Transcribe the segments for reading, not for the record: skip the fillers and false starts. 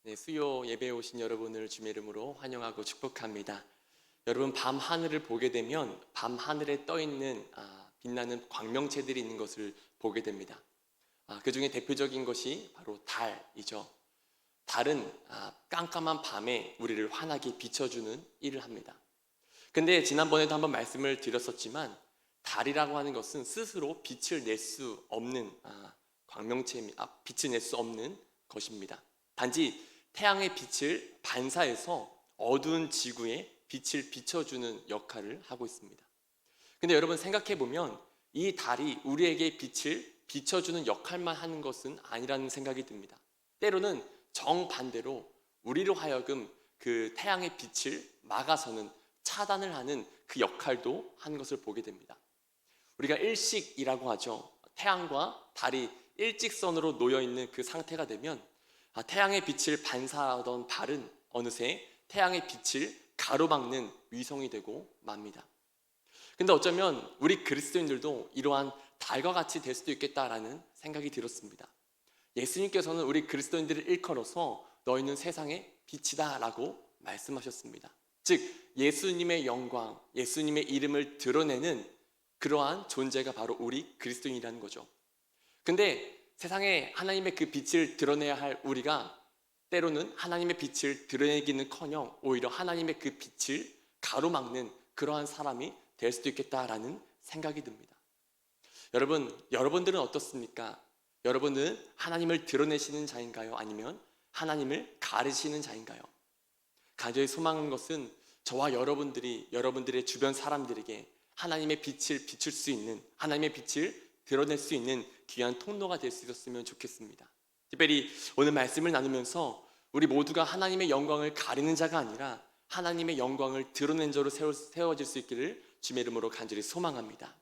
네, 수요 예배에 오신 여러분을 주님의 이름으로 환영하고 축복합니다. 여러분, 밤 하늘을 보게 되면 밤 하늘에 떠 있는 빛나는 광명체들이 있는 것을 보게 됩니다. 그 중에 대표적인 것이 바로 달이죠. 달은 깜깜한 밤에 우리를 환하게 비춰주는 일을 합니다. 근데 지난번에도 한번 말씀을 드렸었지만 달이라고 하는 것은 스스로 빛을 낼 수 없는 빛을 낼 수 없는 것입니다. 단지 태양의 빛을 반사해서 어두운 지구에 빛을 비춰주는 역할을 하고 있습니다. 근데 여러분, 생각해 보면 이 달이 우리에게 빛을 비춰주는 역할만 하는 것은 아니라는 생각이 듭니다. 때로는 정반대로 우리로 하여금 그 태양의 빛을 막아서는, 차단을 하는 그 역할도 하는 것을 보게 됩니다. 우리가 일식이라고 하죠. 태양과 달이 일직선으로 놓여 있는 그 상태가 되면 태양의 빛을 반사하던 달은 어느새 태양의 빛을 가로막는 위성이 되고 맙니다. 근데 어쩌면 우리 그리스도인들도 이러한 달과 같이 될 수도 있겠다라는 생각이 들었습니다. 예수님께서는 우리 그리스도인들을 일컬어서 너희는 세상의 빛이다 라고 말씀하셨습니다. 즉, 예수님의 영광, 예수님의 이름을 드러내는 그러한 존재가 바로 우리 그리스도인이라는 거죠. 근데 세상에 하나님의 그 빛을 드러내야 할 우리가 때로는 하나님의 빛을 드러내기는커녕 오히려 하나님의 그 빛을 가로막는 그러한 사람이 될 수도 있겠다라는 생각이 듭니다. 여러분들은 어떻습니까? 여러분은 하나님을 드러내시는 자인가요? 아니면 하나님을 가리시는 자인가요? 간절히 소망하는 것은 저와 여러분들의 주변 사람들에게 하나님의 빛을 비출 수 있는, 하나님의 빛을 드러낼 수 있는 귀한 통로가 될 수 있었으면 좋겠습니다. 특별히 오늘 말씀을 나누면서 우리 모두가 하나님의 영광을 가리는 자가 아니라 하나님의 영광을 드러낸 자로 세워질 수 있기를 주님의 이름으로 간절히 소망합니다.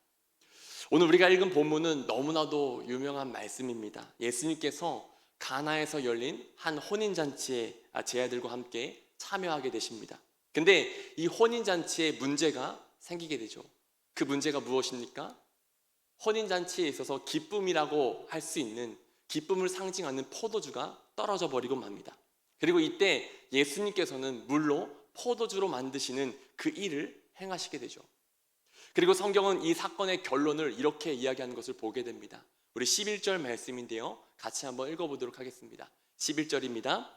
오늘 우리가 읽은 본문은 너무나도 유명한 말씀입니다. 예수님께서 가나에서 열린 한 혼인잔치에 제 아들과 함께 참여하게 되십니다. 근데 이 혼인잔치에 문제가 생기게 되죠. 그 문제가 무엇입니까? 혼인잔치에 있어서 기쁨이라고 할 수 있는, 기쁨을 상징하는 포도주가 떨어져 버리고 맙니다. 그리고 이때 예수님께서는 물로 포도주로 만드시는 그 일을 행하시게 되죠. 그리고 성경은 이 사건의 결론을 이렇게 이야기하는 것을 보게 됩니다. 우리 11절 말씀인데요, 같이 한번 읽어보도록 하겠습니다. 11절입니다.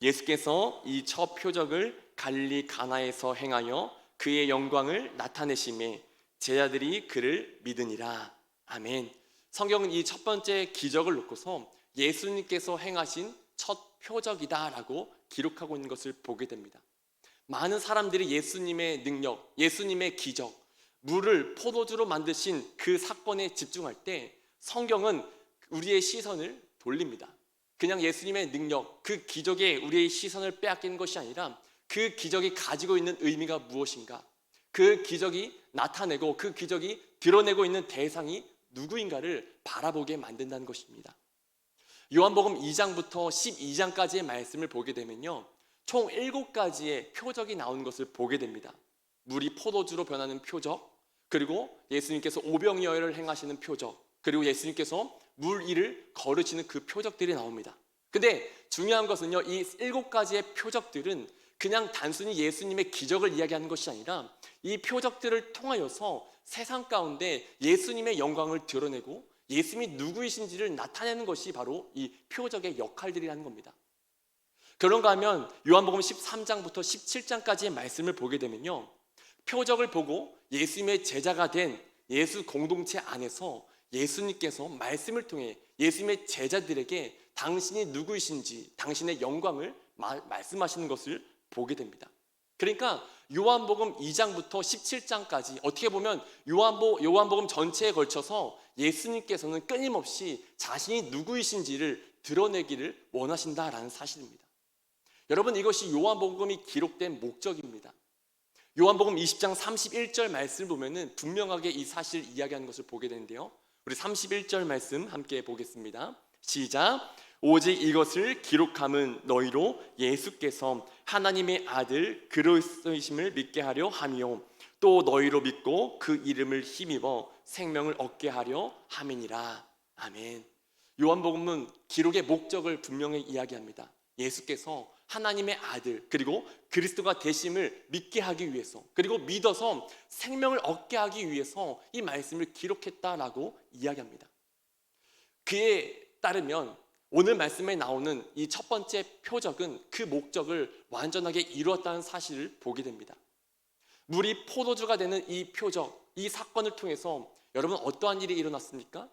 예수께서 이 첫 표적을 갈릴리 가나에서 행하여 그의 영광을 나타내심에 제자들이 그를 믿으니라. 아멘. 성경은 이 첫 번째 기적을 놓고서 예수님께서 행하신 첫 표적이다라고 기록하고 있는 것을 보게 됩니다. 많은 사람들이 예수님의 능력, 예수님의 기적, 물을 포도주로 만드신 그 사건에 집중할 때 성경은 우리의 시선을 돌립니다. 그냥 예수님의 능력, 그 기적에 우리의 시선을 빼앗기는 것이 아니라 그 기적이 가지고 있는 의미가 무엇인가, 그 기적이 나타내고 그 기적이 드러내고 있는 대상이 누구인가를 바라보게 만든다는 것입니다. 요한복음 2장부터 12장까지의 말씀을 보게 되면요, 총 7가지의 표적이 나오는 것을 보게 됩니다. 물이 포도주로 변하는 표적, 그리고 예수님께서 오병이어를 행하시는 표적, 그리고 예수님께서 물 위를 걸으시는 그 표적들이 나옵니다. 근데 중요한 것은요, 이 7가지의 표적들은 그냥 단순히 예수님의 기적을 이야기하는 것이 아니라 이 표적들을 통하여서 세상 가운데 예수님의 영광을 드러내고 예수님이 누구이신지를 나타내는 것이 바로 이 표적의 역할들이라는 겁니다. 그런가 하면 요한복음 13장부터 17장까지의 말씀을 보게 되면요, 표적을 보고 예수님의 제자가 된 예수 공동체 안에서 예수님께서 말씀을 통해 예수님의 제자들에게 당신이 누구이신지, 당신의 영광을 말씀하시는 것을 보게 됩니다. 그러니까 요한복음 2장부터 17장까지 어떻게 보면 요한복음 전체에 걸쳐서 예수님께서는 끊임없이 자신이 누구이신지를 드러내기를 원하신다라는 사실입니다. 여러분, 이것이 요한복음이 기록된 목적입니다. 요한복음 20장 31절 말씀을 보면은 분명하게 이 사실을 이야기하는 것을 보게 되는데요, 우리 31절 말씀 함께 보겠습니다. 시작. 오직 이것을 기록함은 너희로 예수께서 하나님의 아들 그리스도이심을 믿게 하려 함이요 또 너희로 믿고 그 이름을 힘입어 생명을 얻게 하려 함이니라. 아멘. 요한복음은 기록의 목적을 분명히 이야기합니다. 예수께서 하나님의 아들 그리고 그리스도가 되심을 믿게 하기 위해서, 그리고 믿어서 생명을 얻게 하기 위해서 이 말씀을 기록했다라고 이야기합니다. 그에 따르면 오늘 말씀에 나오는 이 첫 번째 표적은 그 목적을 완전하게 이루었다는 사실을 보게 됩니다. 물이 포도주가 되는 이 표적, 이 사건을 통해서 여러분 어떠한 일이 일어났습니까?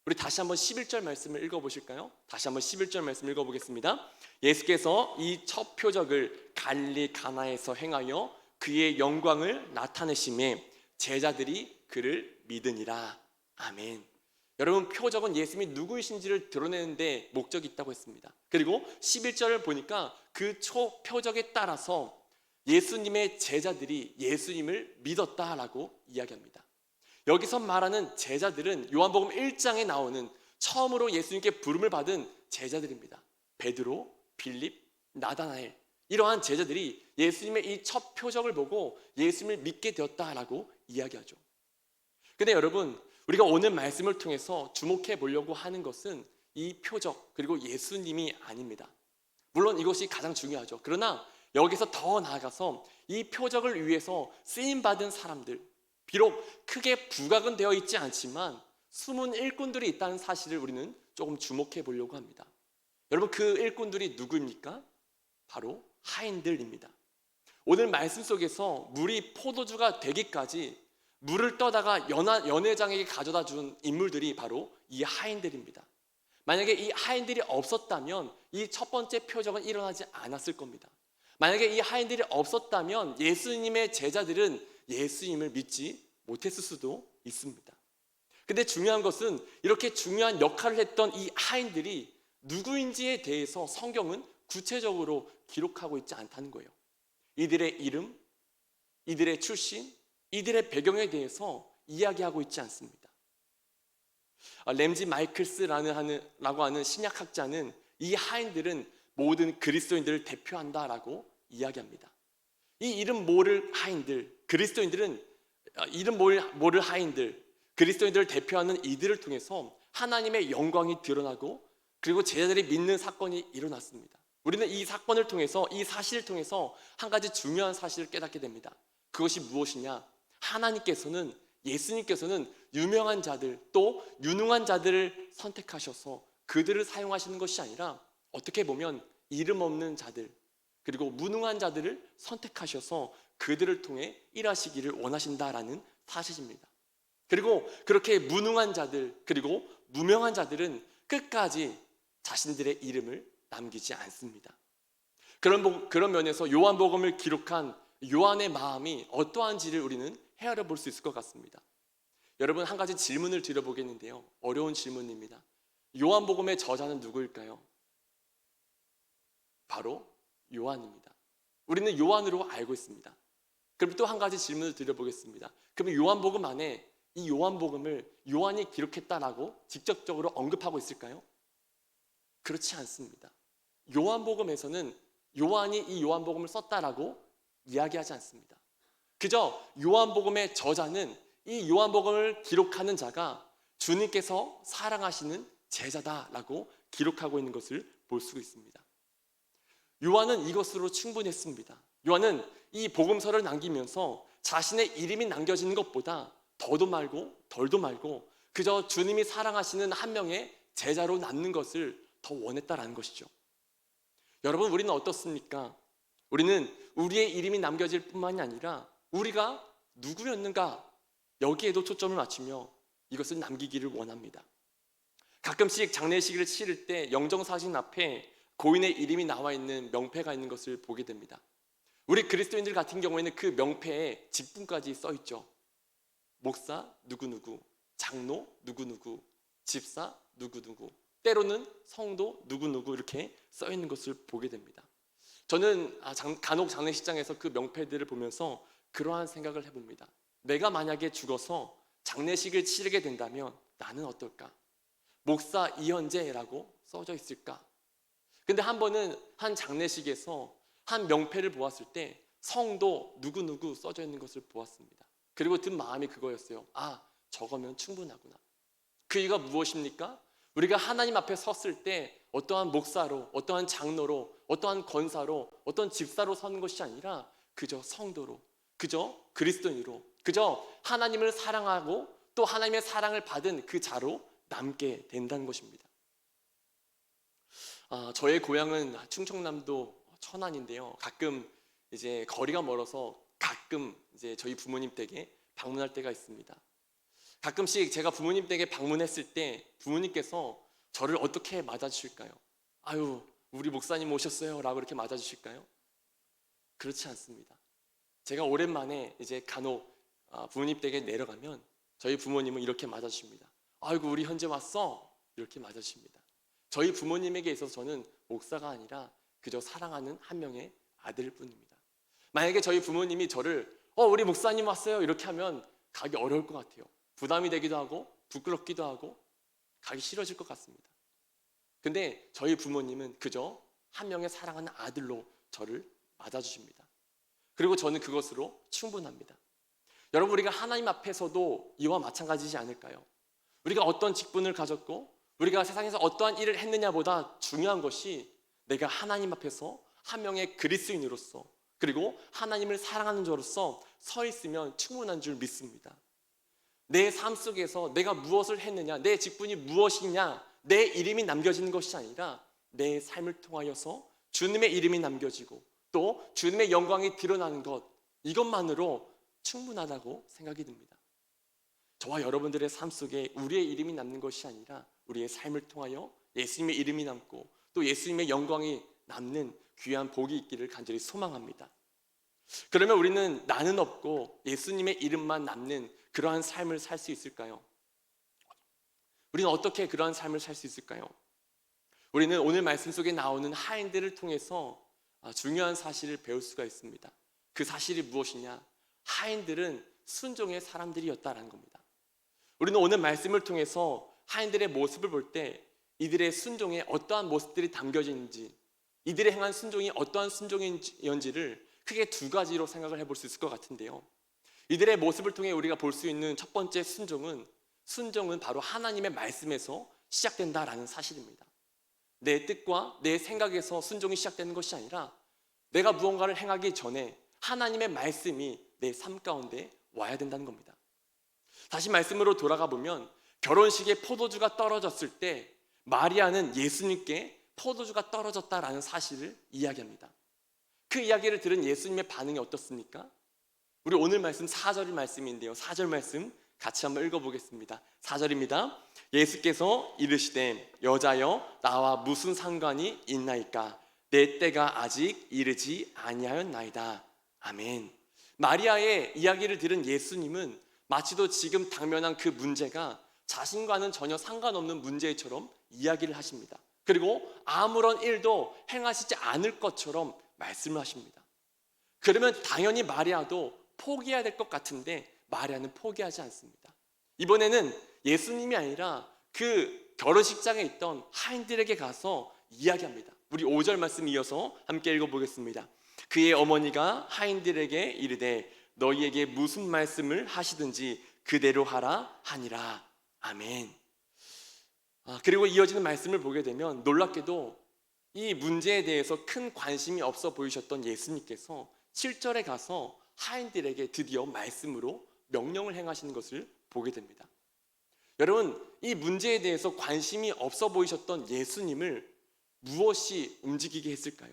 우리 다시 한번 11절 말씀을 읽어보실까요? 다시 한번 11절 말씀 읽어보겠습니다. 예수께서 이 첫 표적을 갈릴리 가나에서 행하여 그의 영광을 나타내심에 제자들이 그를 믿으니라. 아멘. 여러분, 표적은 예수님이 누구이신지를 드러내는데 목적이 있다고 했습니다. 그리고 11절을 보니까 그 표적에 따라서 예수님의 제자들이 예수님을 믿었다라고 이야기합니다. 여기서 말하는 제자들은 요한복음 1장에 나오는 처음으로 예수님께 부름을 받은 제자들입니다. 베드로, 빌립, 나다나엘, 이러한 제자들이 예수님의 이 첫 표적을 보고 예수님을 믿게 되었다라고 이야기하죠. 근데 여러분, 우리가 오늘 말씀을 통해서 주목해 보려고 하는 것은 이 표적 그리고 예수님이 아닙니다. 물론 이것이 가장 중요하죠. 그러나 여기서 더 나아가서 이 표적을 위해서 쓰임받은 사람들, 비록 크게 부각은 되어 있지 않지만 숨은 일꾼들이 있다는 사실을 우리는 조금 주목해 보려고 합니다. 여러분, 그 일꾼들이 누구입니까? 바로 하인들입니다. 오늘 말씀 속에서 물이 포도주가 되기까지 물을 떠다가 연회장에게 가져다 준 인물들이 바로 이 하인들입니다. 만약에 이 하인들이 없었다면 이 첫 번째 표적은 일어나지 않았을 겁니다. 만약에 이 하인들이 없었다면 예수님의 제자들은 예수님을 믿지 못했을 수도 있습니다. 근데 중요한 것은 이렇게 중요한 역할을 했던 이 하인들이 누구인지에 대해서 성경은 구체적으로 기록하고 있지 않다는 거예요. 이들의 이름, 이들의 출신, 이들의 배경에 대해서 이야기하고 있지 않습니다. 램지 마이클스라고 하는 신약학자는 이 하인들은 모든 그리스도인들을 대표한다라고 이야기합니다. 이 이름 모를 하인들, 그리스도인들은 이름 모를 하인들, 그리스도인들을 대표하는 이들을 통해서 하나님의 영광이 드러나고 그리고 제자들이 믿는 사건이 일어났습니다. 우리는 이 사건을 통해서, 이 사실을 통해서 한 가지 중요한 사실을 깨닫게 됩니다. 그것이 무엇이냐? 하나님께서는, 예수님께서는 유명한 자들 또 유능한 자들을 선택하셔서 그들을 사용하시는 것이 아니라 어떻게 보면 이름 없는 자들 그리고 무능한 자들을 선택하셔서 그들을 통해 일하시기를 원하신다라는 사실입니다. 그리고 그렇게 무능한 자들 그리고 무명한 자들은 끝까지 자신들의 이름을 남기지 않습니다. 그런 면에서 요한복음을 기록한 요한의 마음이 어떠한지를 우리는 헤아려 볼 수 있을 것 같습니다. 여러분, 한 가지 질문을 드려보겠는데요. 어려운 질문입니다. 요한복음의 저자는 누구일까요? 바로 요한입니다. 우리는 요한으로 알고 있습니다. 그럼 또 한 가지 질문을 드려보겠습니다. 그럼 요한복음 안에 이 요한복음을 요한이 기록했다라고 직접적으로 언급하고 있을까요? 그렇지 않습니다. 요한복음에서는 요한이 이 요한복음을 썼다라고 이야기하지 않습니다. 그저 요한복음의 저자는 이 요한복음을 기록하는 자가 주님께서 사랑하시는 제자다라고 기록하고 있는 것을 볼 수 있습니다. 요한은 이것으로 충분했습니다. 요한은 이 복음서를 남기면서 자신의 이름이 남겨지는 것보다 더도 말고 덜도 말고 그저 주님이 사랑하시는 한 명의 제자로 남는 것을 더 원했다라는 것이죠. 여러분, 우리는 어떻습니까? 우리는 우리의 이름이 남겨질 뿐만이 아니라 우리가 누구였는가 여기에도 초점을 맞추며 이것을 남기기를 원합니다. 가끔씩 장례식을 치를 때 영정사진 앞에 고인의 이름이 나와 있는 명패가 있는 것을 보게 됩니다. 우리 그리스도인들 같은 경우에는 그 명패에 직분까지 써 있죠. 목사 누구누구, 장로 누구누구, 집사 누구누구, 때로는 성도 누구누구 이렇게 써 있는 것을 보게 됩니다. 저는 간혹 장례식장에서 그 명패들을 보면서 그러한 생각을 해봅니다. 내가 만약에 죽어서 장례식을 치르게 된다면 나는 어떨까? 목사 이현재라고 써져 있을까? 근데 한 번은 한 장례식에서 한 명패를 보았을 때 성도 누구누구 써져 있는 것을 보았습니다. 그리고 든 마음이 그거였어요. 아, 저거면 충분하구나. 그 이유가 무엇입니까? 우리가 하나님 앞에 섰을 때 어떠한 목사로, 어떠한 장로로, 어떠한 권사로, 어떤 집사로 서는 것이 아니라 그저 성도로, 그저 그리스도인으로, 그저 하나님을 사랑하고 또 하나님의 사랑을 받은 그 자로 남게 된다는 것입니다. 저의 고향은 충청남도 천안인데요. 가끔 이제 거리가 멀어서 가끔 이제 저희 부모님 댁에 방문할 때가 있습니다. 가끔씩 제가 부모님 댁에 방문했을 때 부모님께서 저를 어떻게 맞아주실까요? 아유, 우리 목사님 오셨어요 라고 이렇게 맞아주실까요? 그렇지 않습니다. 제가 오랜만에 이제 간혹 부모님 댁에 내려가면 저희 부모님은 이렇게 맞아주십니다. 아이고, 우리 현재 왔어? 이렇게 맞아주십니다. 저희 부모님에게 있어서 저는 목사가 아니라 그저 사랑하는 한 명의 아들일 뿐입니다. 만약에 저희 부모님이 저를 우리 목사님 왔어요 이렇게 하면 가기 어려울 것 같아요. 부담이 되기도 하고 부끄럽기도 하고 가기 싫어질 것 같습니다. 근데 저희 부모님은 그저 한 명의 사랑하는 아들로 저를 맞아주십니다. 그리고 저는 그것으로 충분합니다. 여러분, 우리가 하나님 앞에서도 이와 마찬가지지 않을까요? 우리가 어떤 직분을 가졌고 우리가 세상에서 어떠한 일을 했느냐보다 중요한 것이 내가 하나님 앞에서 한 명의 그리스도인으로서 그리고 하나님을 사랑하는 자로서 서 있으면 충분한 줄 믿습니다. 내 삶 속에서 내가 무엇을 했느냐, 내 직분이 무엇이냐, 내 이름이 남겨지는 것이 아니라 내 삶을 통하여서 주님의 이름이 남겨지고 또 주님의 영광이 드러나는 것, 이것만으로 충분하다고 생각이 듭니다. 저와 여러분들의 삶 속에 우리의 이름이 남는 것이 아니라 우리의 삶을 통하여 예수님의 이름이 남고 또 예수님의 영광이 남는 귀한 복이 있기를 간절히 소망합니다. 그러면 우리는 나는 없고 예수님의 이름만 남는 그러한 삶을 살 수 있을까요? 우리는 어떻게 그러한 삶을 살 수 있을까요? 우리는 오늘 말씀 속에 나오는 하인들을 통해서 중요한 사실을 배울 수가 있습니다. 그 사실이 무엇이냐? 하인들은 순종의 사람들이었다라는 겁니다. 우리는 오늘 말씀을 통해서 하인들의 모습을 볼 때 이들의 순종에 어떠한 모습들이 담겨져 있는지, 이들의 행한 순종이 어떠한 순종이었는지를 크게 두 가지로 생각을 해볼 수 있을 것 같은데요. 이들의 모습을 통해 우리가 볼 수 있는 첫 번째 순종은 바로 하나님의 말씀에서 시작된다라는 사실입니다. 내 뜻과 내 생각에서 순종이 시작되는 것이 아니라 내가 무언가를 행하기 전에 하나님의 말씀이 내 삶 가운데 와야 된다는 겁니다. 다시 말씀으로 돌아가 보면 결혼식에 포도주가 떨어졌을 때 마리아는 예수님께 포도주가 떨어졌다라는 사실을 이야기합니다. 그 이야기를 들은 예수님의 반응이 어떻습니까? 우리 오늘 말씀 4절 말씀인데요. 4절 말씀 같이 한번 읽어보겠습니다. 4절입니다. 예수께서 이르시되 여자여 나와 무슨 상관이 있나이까? 내 때가 아직 이르지 아니하였나이다. 아멘. 마리아의 이야기를 들은 예수님은 마치도 지금 당면한 그 문제가 자신과는 전혀 상관없는 문제처럼 이야기를 하십니다. 그리고 아무런 일도 행하시지 않을 것처럼 말씀을 하십니다. 그러면 당연히 마리아도 포기해야 될 것 같은데 마리아는 포기하지 않습니다. 이번에는 예수님이 아니라 그 결혼식장에 있던 하인들에게 가서 이야기합니다. 우리 5절 말씀 이어서 함께 읽어보겠습니다. 그의 어머니가 하인들에게 이르되 너희에게 무슨 말씀을 하시든지 그대로 하라 하니라. 아멘. 그리고 이어지는 말씀을 보게 되면 놀랍게도 이 문제에 대해서 큰 관심이 없어 보이셨던 예수님께서 7절에 가서 하인들에게 드디어 말씀으로 명령을 행하시는 것을 보게 됩니다. 여러분, 이 문제에 대해서 관심이 없어 보이셨던 예수님을 무엇이 움직이게 했을까요?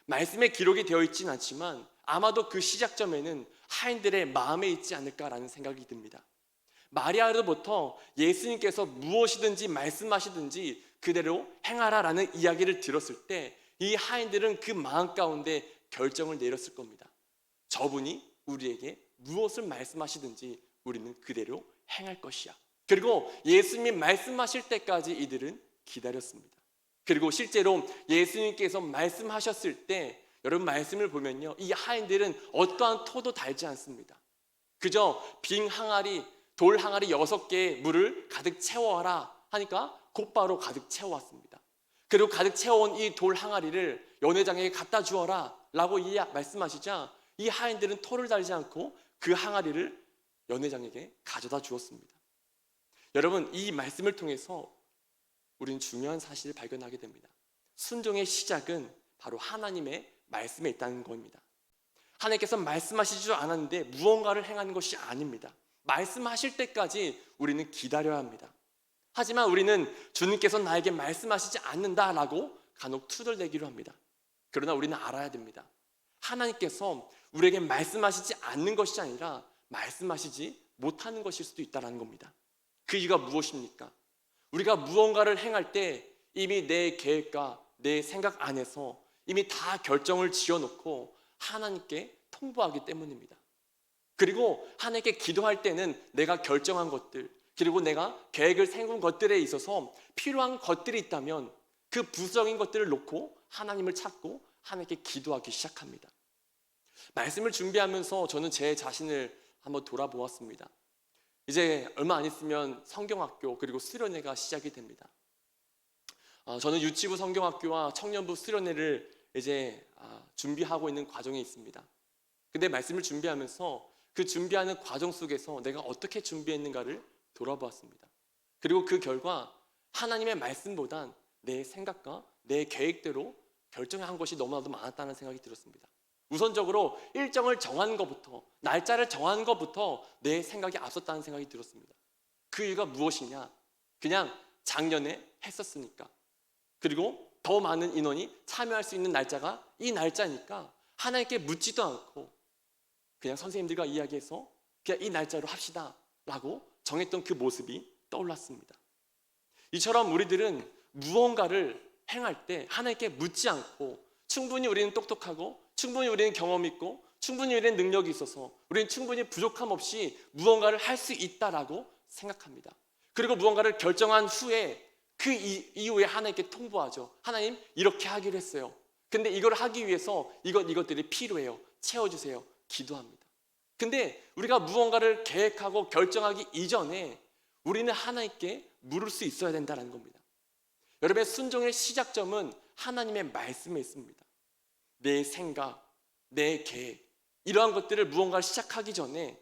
말씀에 기록이 되어 있지는 않지만 아마도 그 시작점에는 하인들의 마음에 있지 않을까라는 생각이 듭니다. 마리아로부터 예수님께서 무엇이든지 말씀하시든지 그대로 행하라라는 이야기를 들었을 때 이 하인들은 그 마음 가운데 결정을 내렸을 겁니다. 저분이 우리에게 무엇을 말씀하시든지 우리는 그대로 행할 것이야. 그리고 예수님이 말씀하실 때까지 이들은 기다렸습니다. 그리고 실제로 예수님께서 말씀하셨을 때 여러분 말씀을 보면요, 이 하인들은 어떠한 토도 달지 않습니다. 그저 빈 항아리, 돌 항아리 6개의 물을 가득 채워와라 하니까 곧바로 가득 채워왔습니다. 그리고 가득 채워온 이 돌 항아리를 연회장에게 갖다 주어라 라고 말씀하시자 이 하인들은 토를 달지 않고 그 항아리를 연회장에게 가져다 주었습니다. 여러분, 이 말씀을 통해서 우리는 중요한 사실을 발견하게 됩니다. 순종의 시작은 바로 하나님의 말씀에 있다는 겁니다. 하나님께서 말씀하시지도 않았는데 무언가를 행하는 것이 아닙니다. 말씀하실 때까지 우리는 기다려야 합니다. 하지만 우리는 주님께서 나에게 말씀하시지 않는다라고 간혹 투덜대기로 합니다. 그러나 우리는 알아야 됩니다. 하나님께서 우리에게 말씀하시지 않는 것이 아니라 말씀하시지 못하는 것일 수도 있다는 겁니다. 그 이유가 무엇입니까? 우리가 무언가를 행할 때 이미 내 계획과 내 생각 안에서 이미 다 결정을 지어놓고 하나님께 통보하기 때문입니다. 그리고 하나님께 기도할 때는 내가 결정한 것들, 그리고 내가 계획을 세운 것들에 있어서 필요한 것들이 있다면 그 부수적인 것들을 놓고 하나님을 찾고 하나님께 기도하기 시작합니다. 말씀을 준비하면서 저는 제 자신을 한번 돌아보았습니다. 이제 얼마 안 있으면 성경학교 그리고 수련회가 시작이 됩니다. 저는 유치부 성경학교와 청년부 수련회를 이제 준비하고 있는 과정에 있습니다. 근데 말씀을 준비하면서 그 준비하는 과정 속에서 내가 어떻게 준비했는가를 돌아보았습니다. 그리고 그 결과 하나님의 말씀보단 내 생각과 내 계획대로 결정한 것이 너무나도 많았다는 생각이 들었습니다. 우선적으로 일정을 정하는 것부터, 날짜를 정하는 것부터 내 생각이 앞섰다는 생각이 들었습니다. 그 이유가 무엇이냐? 그냥 작년에 했었으니까, 그리고 더 많은 인원이 참여할 수 있는 날짜가 이 날짜니까 하나님께 묻지도 않고 그냥 선생님들과 이야기해서 그냥 이 날짜로 합시다 라고 정했던 그 모습이 떠올랐습니다. 이처럼 우리들은 무언가를 행할 때 하나님께 묻지 않고 충분히 우리는 똑똑하고 충분히 우리는 경험 있고 충분히 우리는 능력이 있어서 우리는 충분히 부족함 없이 무언가를 할 수 있다라고 생각합니다. 그리고 무언가를 결정한 후에 그 이후에 하나님께 통보하죠. 하나님, 이렇게 하기로 했어요. 근데 이걸 하기 위해서 이것들이 필요해요. 채워주세요. 기도합니다. 근데 우리가 무언가를 계획하고 결정하기 이전에 우리는 하나님께 물을 수 있어야 된다는 겁니다. 여러분의 순종의 시작점은 하나님의 말씀에 있습니다. 내 생각, 내 계획, 이러한 것들을 무언가를 시작하기 전에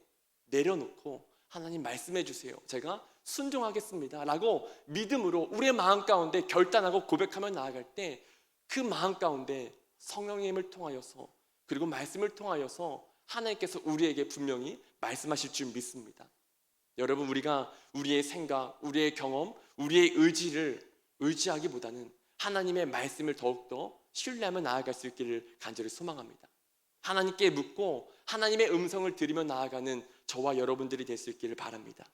내려놓고 하나님 말씀해 주세요. 제가 순종하겠습니다 라고 믿음으로 우리의 마음 가운데 결단하고 고백하며 나아갈 때 그 마음 가운데 성령님을 통하여서 그리고 말씀을 통하여서 하나님께서 우리에게 분명히 말씀하실 줄 믿습니다. 여러분, 우리가 우리의 생각, 우리의 경험, 우리의 의지를 의지하기보다는 하나님의 말씀을 더욱더 신뢰하며 나아갈 수 있기를 간절히 소망합니다. 하나님께 묻고 하나님의 음성을 들으며 나아가는 저와 여러분들이 될 수 있기를 바랍니다.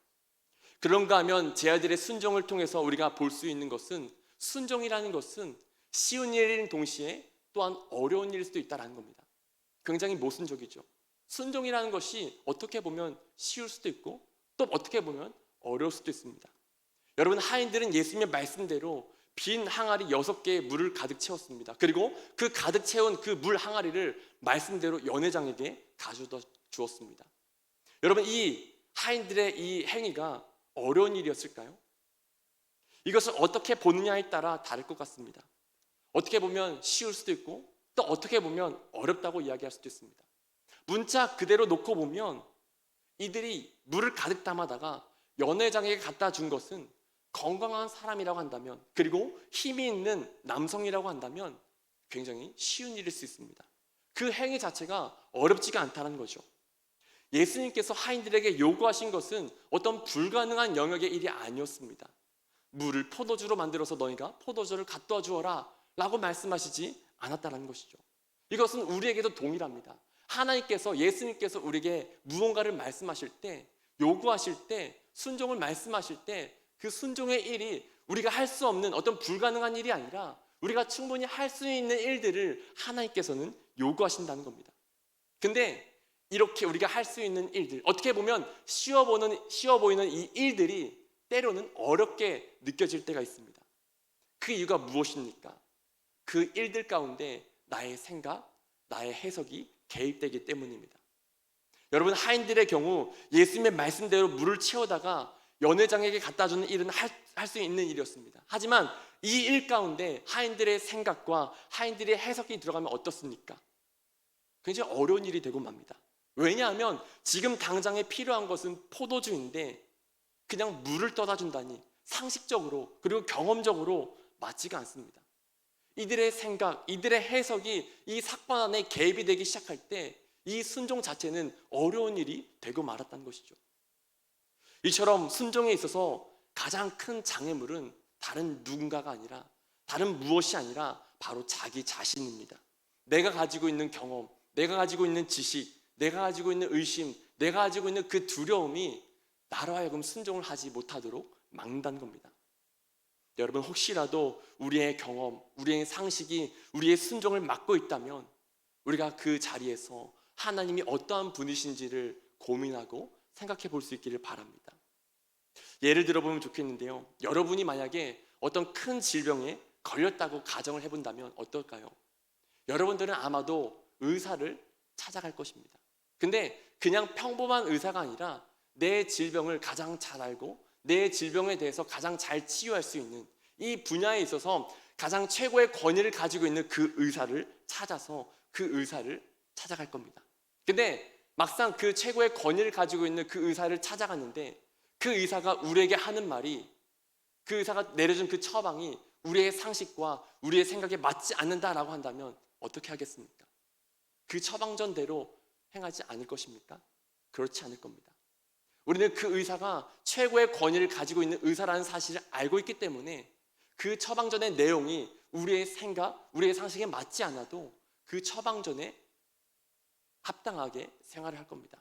그런가 하면 제 아들의 순종을 통해서 우리가 볼 수 있는 것은 순종이라는 것은 쉬운 일인 동시에 또한 어려운 일일 수도 있다는 겁니다. 굉장히 모순적이죠. 순종이라는 것이 어떻게 보면 쉬울 수도 있고 또 어떻게 보면 어려울 수도 있습니다. 여러분, 하인들은 예수님의 말씀대로 빈 항아리 6개의 물을 가득 채웠습니다. 그리고 그 가득 채운 그 물 항아리를 말씀대로 연회장에게 가져다 주었습니다. 여러분, 이 하인들의 이 행위가 어려운 일이었을까요? 이것을 어떻게 보느냐에 따라 다를 것 같습니다. 어떻게 보면 쉬울 수도 있고 또 어떻게 보면 어렵다고 이야기할 수도 있습니다. 문자 그대로 놓고 보면 이들이 물을 가득 담아다가 연회장에게 갖다 준 것은 건강한 사람이라고 한다면, 그리고 힘이 있는 남성이라고 한다면 굉장히 쉬운 일일 수 있습니다. 그 행위 자체가 어렵지가 않다는 거죠. 예수님께서 하인들에게 요구하신 것은 어떤 불가능한 영역의 일이 아니었습니다. 물을 포도주로 만들어서 너희가 포도주를 갖다 주어라 라고 말씀하시지 않았다는 것이죠. 이것은 우리에게도 동일합니다. 하나님께서, 예수님께서 우리에게 무언가를 말씀하실 때, 요구하실 때, 순종을 말씀하실 때 그 순종의 일이 우리가 할 수 없는 어떤 불가능한 일이 아니라 우리가 충분히 할 수 있는 일들을 하나님께서는 요구하신다는 겁니다. 근데 이렇게 우리가 할 수 있는 일들, 어떻게 보면 쉬워 보이는 이 일들이 때로는 어렵게 느껴질 때가 있습니다. 그 이유가 무엇입니까? 그 일들 가운데 나의 생각, 나의 해석이 개입되기 때문입니다. 여러분, 하인들의 경우 예수님의 말씀대로 물을 채우다가 연회장에게 갖다 주는 일은 할 수 있는 일이었습니다. 하지만 이 일 가운데 하인들의 생각과 하인들의 해석이 들어가면 어떻습니까? 굉장히 어려운 일이 되고 맙니다. 왜냐하면 지금 당장에 필요한 것은 포도주인데 그냥 물을 떠다 준다니, 상식적으로 그리고 경험적으로 맞지가 않습니다. 이들의 생각, 이들의 해석이 이 사건 안에 개입이 되기 시작할 때 이 순종 자체는 어려운 일이 되고 말았다는 것이죠. 이처럼 순종에 있어서 가장 큰 장애물은 다른 누군가가 아니라, 다른 무엇이 아니라 바로 자기 자신입니다. 내가 가지고 있는 경험, 내가 가지고 있는 지식, 내가 가지고 있는 의심, 내가 가지고 있는 그 두려움이 나로 하여금 순종을 하지 못하도록 막는다는 겁니다. 여러분, 혹시라도 우리의 경험, 우리의 상식이 우리의 순종을 막고 있다면 우리가 그 자리에서 하나님이 어떠한 분이신지를 고민하고 생각해 볼 수 있기를 바랍니다. 예를 들어보면 좋겠는데요, 여러분이 만약에 어떤 큰 질병에 걸렸다고 가정을 해본다면 어떨까요? 여러분들은 아마도 의사를 찾아갈 것입니다. 근데 그냥 평범한 의사가 아니라 내 질병을 가장 잘 알고 내 질병에 대해서 가장 잘 치유할 수 있는, 이 분야에 있어서 가장 최고의 권위를 가지고 있는 그 의사를 찾아서 그 의사를 찾아갈 겁니다. 근데 막상 그 최고의 권위를 가지고 있는 그 의사를 찾아갔는데 그 의사가 우리에게 하는 말이, 그 의사가 내려준 그 처방이 우리의 상식과 우리의 생각에 맞지 않는다라고 한다면 어떻게 하겠습니까? 그 처방전대로 행하지 않을 것입니까? 그렇지 않을 겁니다. 우리는 그 의사가 최고의 권위를 가지고 있는 의사라는 사실을 알고 있기 때문에 그 처방전의 내용이 우리의 생각, 우리의 상식에 맞지 않아도 그 처방전에 합당하게 생활을 할 겁니다.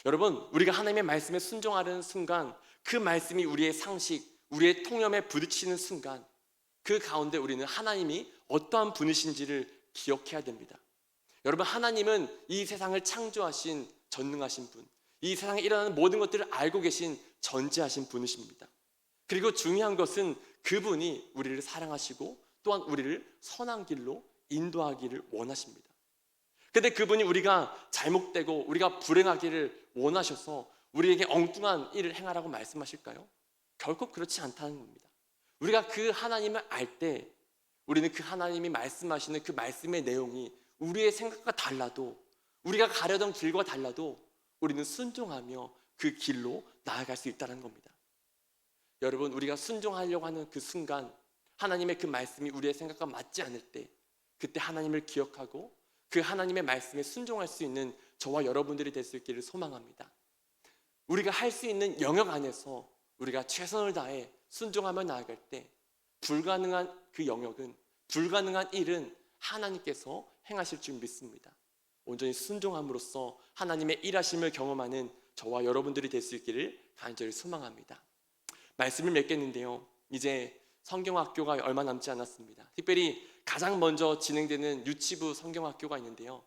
여러분, 우리가 하나님의 말씀에 순종하는 순간, 그 말씀이 우리의 상식, 우리의 통념에 부딪히는 순간, 그 가운데 우리는 하나님이 어떠한 분이신지를 기억해야 됩니다. 여러분, 하나님은 이 세상을 창조하신 전능하신 분, 이 세상에 일어나는 모든 것들을 알고 계신 전지하신 분이십니다. 그리고 중요한 것은 그분이 우리를 사랑하시고 또한 우리를 선한 길로 인도하기를 원하십니다. 근데 그분이 우리가 잘못되고 우리가 불행하기를 원하셔서 우리에게 엉뚱한 일을 행하라고 말씀하실까요? 결코 그렇지 않다는 겁니다. 우리가 그 하나님을 알 때 우리는 그 하나님이 말씀하시는 그 말씀의 내용이 우리의 생각과 달라도, 우리가 가려던 길과 달라도 우리는 순종하며 그 길로 나아갈 수 있다는 겁니다. 여러분, 우리가 순종하려고 하는 그 순간 하나님의 그 말씀이 우리의 생각과 맞지 않을 때, 그때 하나님을 기억하고 그 하나님의 말씀에 순종할 수 있는 저와 여러분들이 될 수 있기를 소망합니다. 우리가 할 수 있는 영역 안에서 우리가 최선을 다해 순종하며 나아갈 때 불가능한 그 영역은, 불가능한 일은 하나님께서 행하실 줄 믿습니다. 온전히 순종함으로써 하나님의 일하심을 경험하는 저와 여러분들이 될 수 있기를 간절히 소망합니다. 말씀을 맺겠는데요, 이제 성경학교가 얼마 남지 않았습니다. 특별히 가장 먼저 진행되는 유치부 성경학교가 있는데요,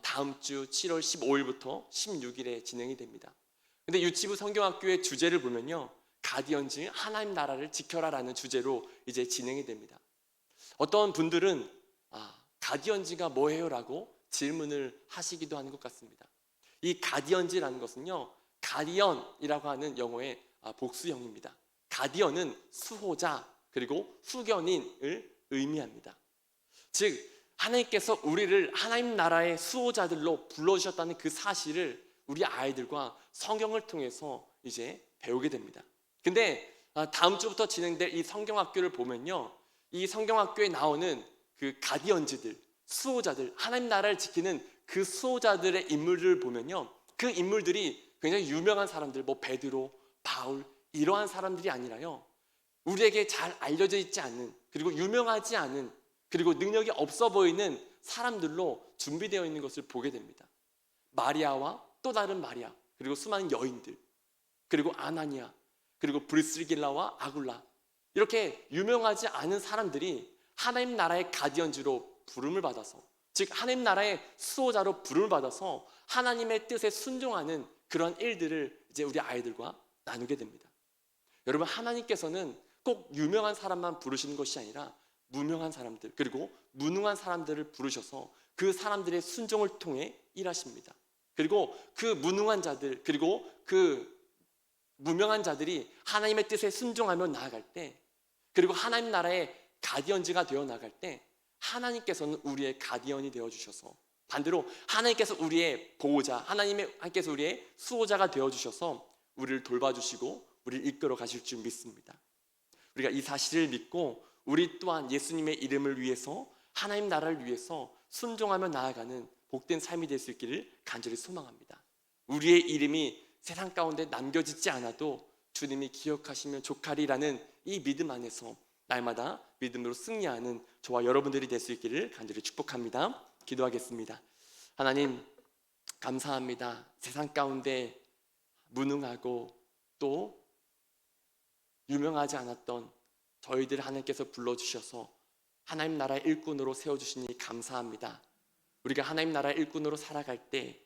다음 주 7월 15일부터 16일에 진행이 됩니다. 근데 유치부 성경학교의 주제를 보면요, 가디언즈, 하나님 나라를 지켜라라는 주제로 이제 진행이 됩니다. 어떤 분들은 가디언즈가 뭐예요? 라고 질문을 하시기도 하는 것 같습니다. 이 가디언즈라는 것은요, 가디언이라고 하는 영어의 복수형입니다. 가디언은 수호자 그리고 후견인을 의미합니다. 즉, 하나님께서 우리를 하나님 나라의 수호자들로 불러주셨다는 그 사실을 우리 아이들과 성경을 통해서 이제 배우게 됩니다. 근데 다음 주부터 진행될 이 성경학교를 보면요, 이 성경학교에 나오는 그 가디언즈들, 수호자들, 하나님 나라를 지키는 그 수호자들의 인물들을 보면요, 그 인물들이 굉장히 유명한 사람들, 뭐 베드로, 바울, 이러한 사람들이 아니라요, 우리에게 잘 알려져 있지 않는, 그리고 유명하지 않은, 그리고 능력이 없어 보이는 사람들로 준비되어 있는 것을 보게 됩니다. 마리아와 또 다른 마리아, 그리고 수많은 여인들, 그리고 아나니아, 그리고 브리스길라와 아굴라, 이렇게 유명하지 않은 사람들이 하나님 나라의 가디언즈로 부름을 받아서, 즉 하나님 나라의 수호자로 부름을 받아서 하나님의 뜻에 순종하는 그런 일들을 이제 우리 아이들과 나누게 됩니다. 여러분, 하나님께서는 꼭 유명한 사람만 부르시는 것이 아니라 무명한 사람들, 그리고 무능한 사람들을 부르셔서 그 사람들의 순종을 통해 일하십니다. 그리고 그 무능한 자들, 그리고 그 무명한 자들이 하나님의 뜻에 순종하며 나아갈 때, 그리고 하나님 나라의 가디언즈가 되어 나갈 때 하나님께서는 우리의 가디언이 되어주셔서, 반대로 하나님께서 우리의 보호자, 하나님께서 우리의 수호자가 되어주셔서 우리를 돌봐주시고 우리를 이끌어 가실 줄 믿습니다. 우리가 이 사실을 믿고 우리 또한 예수님의 이름을 위해서, 하나님 나라를 위해서 순종하며 나아가는 복된 삶이 될 수 있기를 간절히 소망합니다. 우리의 이름이 세상 가운데 남겨지지 않아도 주님이 기억하시면 족하리라는 이 믿음 안에서 날마다 믿음으로 승리하는 저와 여러분들이 될 수 있기를 간절히 축복합니다. 기도하겠습니다. 하나님, 감사합니다. 세상 가운데 무능하고 또 유명하지 않았던 저희들 하나님께서 불러주셔서 하나님 나라의 일꾼으로 세워주시니 감사합니다. 우리가 하나님 나라의 일꾼으로 살아갈 때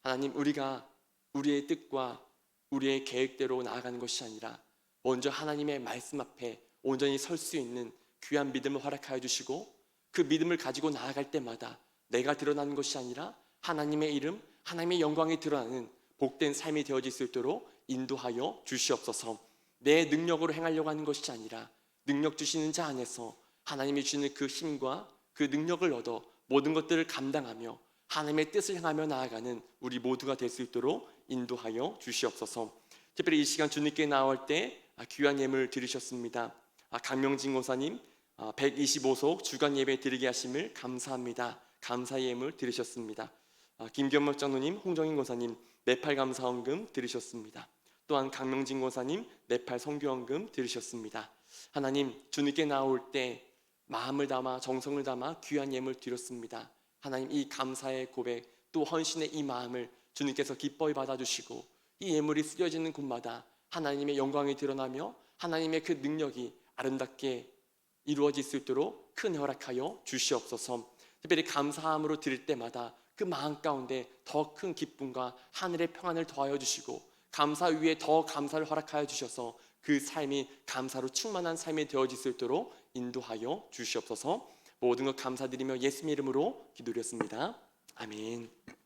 하나님, 우리가 우리의 뜻과 우리의 계획대로 나아가는 것이 아니라 먼저 하나님의 말씀 앞에 온전히 설 수 있는 귀한 믿음을 허락하여 주시고, 그 믿음을 가지고 나아갈 때마다 내가 드러나는 것이 아니라 하나님의 이름, 하나님의 영광이 드러나는 복된 삶이 되어질 수 있도록 인도하여 주시옵소서. 내 능력으로 행하려고 하는 것이 아니라 능력 주시는 자 안에서 하나님이 주시는 그 힘과 그 능력을 얻어 모든 것들을 감당하며 하나님의 뜻을 향하며 나아가는 우리 모두가 될 수 있도록 인도하여 주시옵소서. 특별히 이 시간 주님께 나올 때 귀한 예물 드리셨습니다. 강명진 고사님 125속 주간 예배 드리게 하심을 감사합니다. 감사 예물 드리셨습니다. 김경목 장로님, 홍정인 고사님 네팔 감사원금 드리셨습니다. 또한 강명진 고사님 네팔 선교원금 드리셨습니다. 하나님, 주님께 나올 때 마음을 담아 정성을 담아 귀한 예물 드렸습니다. 하나님, 이 감사의 고백 또 헌신의 이 마음을 주님께서 기뻐히 받아주시고 이 예물이 쓰여지는 곳마다 하나님의 영광이 드러나며 하나님의 그 능력이 아름답게 이루어질 수 있도록 큰 허락하여 주시옵소서. 특별히 감사함으로 드릴 때마다 그 마음 가운데 더 큰 기쁨과 하늘의 평안을 더하여 주시고 감사 위에 더 감사를 허락하여 주셔서 그 삶이 감사로 충만한 삶이 되어질 수 있도록 인도하여 주시옵소서. 모든 것 감사드리며 예수님 이름으로 기도드렸습니다. 아멘.